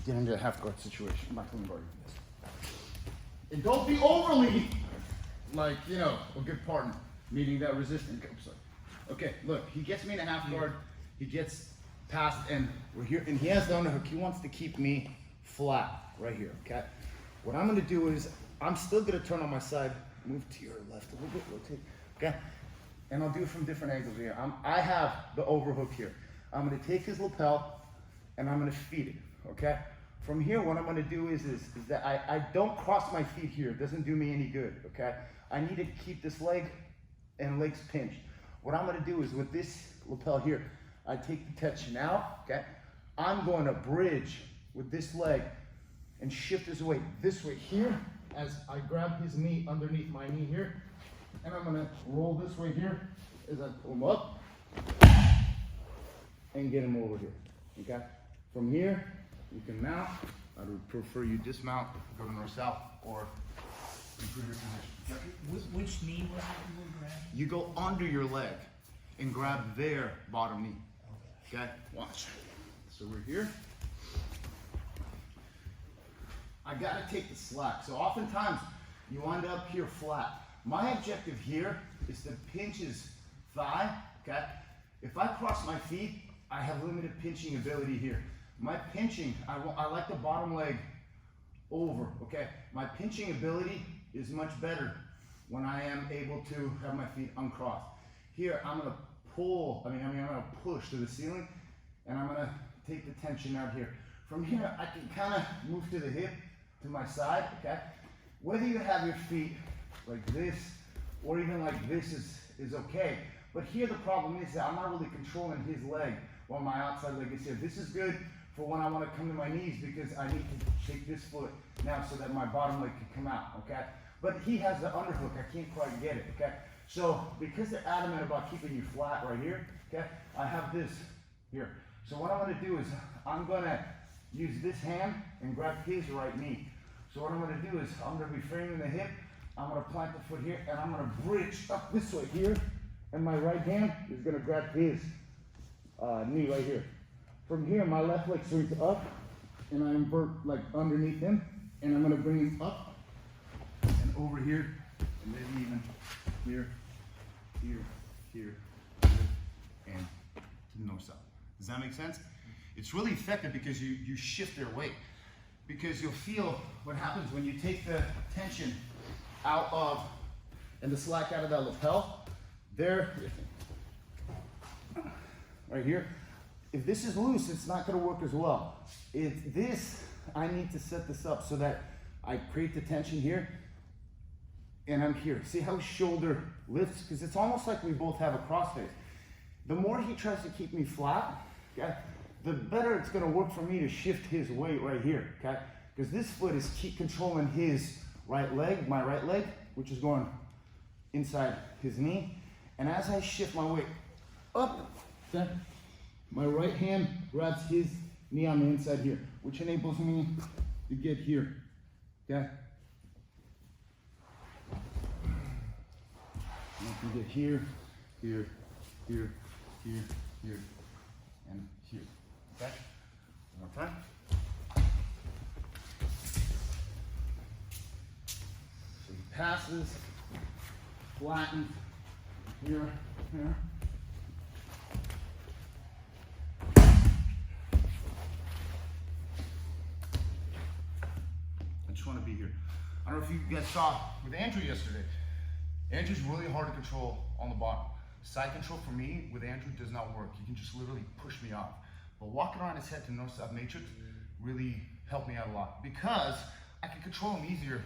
get into a half guard situation. I'm not going to guard you this. And don't be overly, like, you know, a good partner, meeting that resistance. Okay, look, he gets me in a half guard. He gets past, and we're here, and he has the underhook. He wants to keep me flat right here, okay? What I'm going to do is, I'm still going to turn on my side, move to your left a little bit, rotate, okay? And I'll do it from different angles here. I have the overhook here. I'm going to take his lapel, and I'm going to feed it, okay? From here, what I'm going to do is that I don't cross my feet here. It doesn't do me any good, okay? I need to keep this leg and legs pinched. What I'm going to do is with this lapel here, I take the tension out, okay? I'm going to bridge with this leg and shift his weight this way here as I grab his knee underneath my knee here, and I'm going to roll this way here as I pull him up and get him over here, okay? From here, you can mount. I would prefer you dismount, go to north-south, or improve your position. Which knee was it you were grabbing? You go under your leg and grab their bottom knee. Okay, watch. So we're here. I gotta take the slack. So oftentimes you wind up here flat. My objective here is to pinch his thigh, okay? If I cross my feet, I have limited pinching ability here. My pinching, I like the bottom leg over, okay? My pinching ability is much better when I am able to have my feet uncrossed. Here, I'm gonna pull, I'm gonna push to the ceiling, and I'm gonna take the tension out here. From here, I can kind of move to the hip, to my side, okay? Whether you have your feet like this, or even like this is okay. But here the problem is that I'm not really controlling his leg while my outside leg is here. This is good for when I want to come to my knees because I need to take this foot now so that my bottom leg can come out, okay? But he has the underhook, I can't quite get it, okay? So because they're adamant about keeping you flat right here, okay, I have this here. So what I'm gonna do is I'm gonna use this hand and grab his right knee. So what I'm gonna do is I'm gonna be framing the hip, I'm gonna plant the foot here, and I'm gonna bridge up this way here, and my right hand is gonna grab his knee right here. From here, my left leg swings up, and I invert like underneath him, and I'm gonna bring him up and over here, and maybe even here, here, here, and to the north side. Does that make sense? It's really effective because you shift their weight. Because you'll feel what happens when you take the tension out of, and the slack out of that lapel, there, right here. If this is loose, it's not gonna work as well. If this, I need to set this up so that I create the tension here, and I'm here. See how his shoulder lifts? Because it's almost like we both have a crossface. The more he tries to keep me flat, okay, the better it's gonna work for me to shift his weight right here, okay? Because this foot is keep controlling his right leg, my right leg, which is going inside his knee. And as I shift my weight up, okay, my right hand grabs his knee on the inside here, which enables me to get here, okay? And I can get here, here, here, here, here, and here. Okay? One more time. So he passes, flattens, here, here. I just want to be here. I don't know if you guys saw with Andrew yesterday. Andrew's really hard to control on the bottom. Side control for me with Andrew does not work. You can just literally push me off. But walking around his head to north-south matrix really helped me out a lot because I can control him easier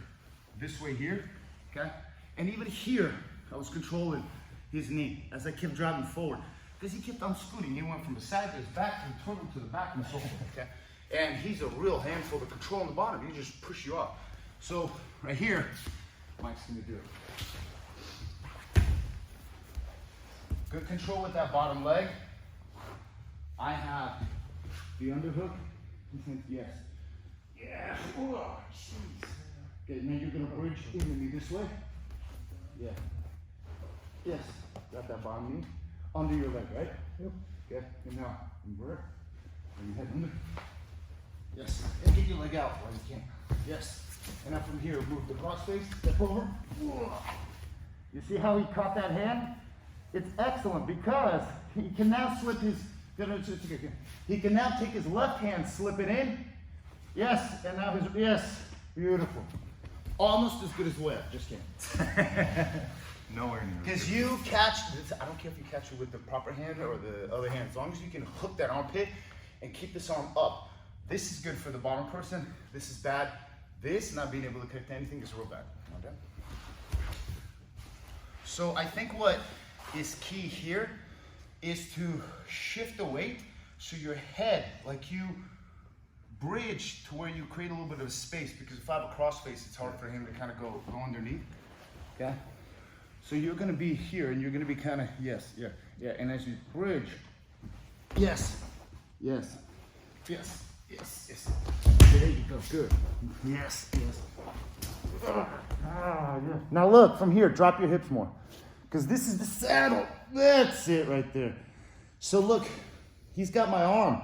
this way here, okay? And even here, I was controlling his knee as I kept driving forward because he kept on scooting. He went from the side to his back to the swivel to the back and so forth, okay? And he's a real handful to control on the bottom. He just push you off. So right here, Mike's gonna do it. Good control with that bottom leg. I have the underhook. He thinks yes. Yeah. Oh, jeez. Okay, now you're gonna bridge into me this way. Yeah. Yes. Got that bottom knee under your leg, right? Yep. Okay. And now invert. And you head under. Yes. your leg out while you can. Yes. And now from here, move the cross face, step over. You see how he caught that hand? It's excellent because he can now slip his, he can now take his left hand, slip it in. Yes, and now his, yes, beautiful. Almost as good as left, just kidding. Nowhere near. Because you catch, I don't care if you catch it with the proper hand or the other hand, as long as you can hook that armpit and keep this arm up. This is good for the bottom person. This is bad. This, not being able to connect to anything, is real bad. Okay? So I think what is key here is to shift the weight so your head, like you bridge to where you create a little bit of a space, because if I have a cross face, it's hard for him to kind of go underneath. Okay? So you're gonna be here and you're gonna be kind of, yes, yeah, yeah. And as you bridge, yes, yes, yes, yes, yes. There you go, good. Yes, yes. Yeah. Now look, from here, drop your hips more. Because this is the saddle. That's it right there. So look, he's got my arm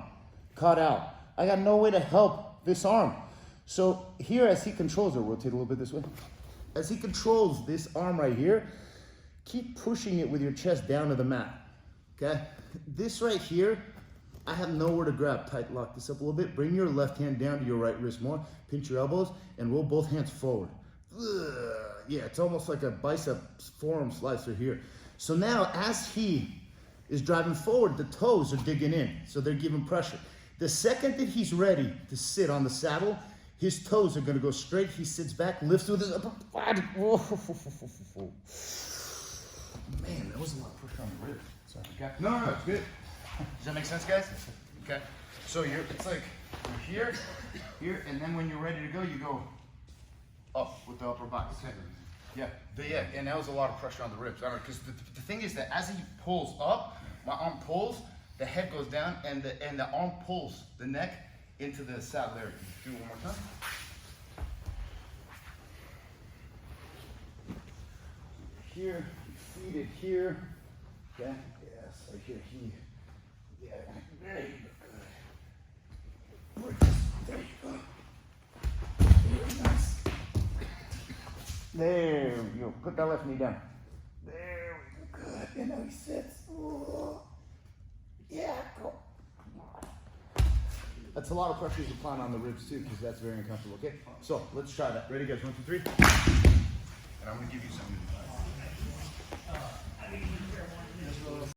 caught out. I got no way to help this arm. So here, as he controls it, rotate a little bit this way. As he controls this arm right here, keep pushing it with your chest down to the mat, okay? This right here, I have nowhere to grab. Tight lock this up a little bit. Bring your left hand down to your right wrist more. Pinch your elbows and roll both hands forward. Yeah, it's almost like a bicep forearm slicer here. So now, as he is driving forward, the toes are digging in, so they're giving pressure. The second that he's ready to sit on the saddle, his toes are gonna go straight. He sits back, lifts with his upper body. Man, that was a lot of pressure on the ribs. Sorry. Okay. No, it's good. Does that make sense, guys? Okay. So it's like you're here, and then when you're ready to go, you go up with the upper body. Okay. Yeah, and that was a lot of pressure on the ribs. I don't know, because the thing is that as he pulls up, my arm pulls, the head goes down, and the arm pulls the neck into the saddle. There. Do it one more time. Here, seated here. Okay. Yes, right here. Yeah. There you go. Good. There you go. Very nice. There we go. Put that left knee down. There we go. Good. And now he sits. Ooh. Yeah, go. That's a lot of pressure he's applying on the ribs too, because that's very uncomfortable. Okay. So let's try that. Ready, guys? 1, 2, 3. And I'm gonna give you some advice.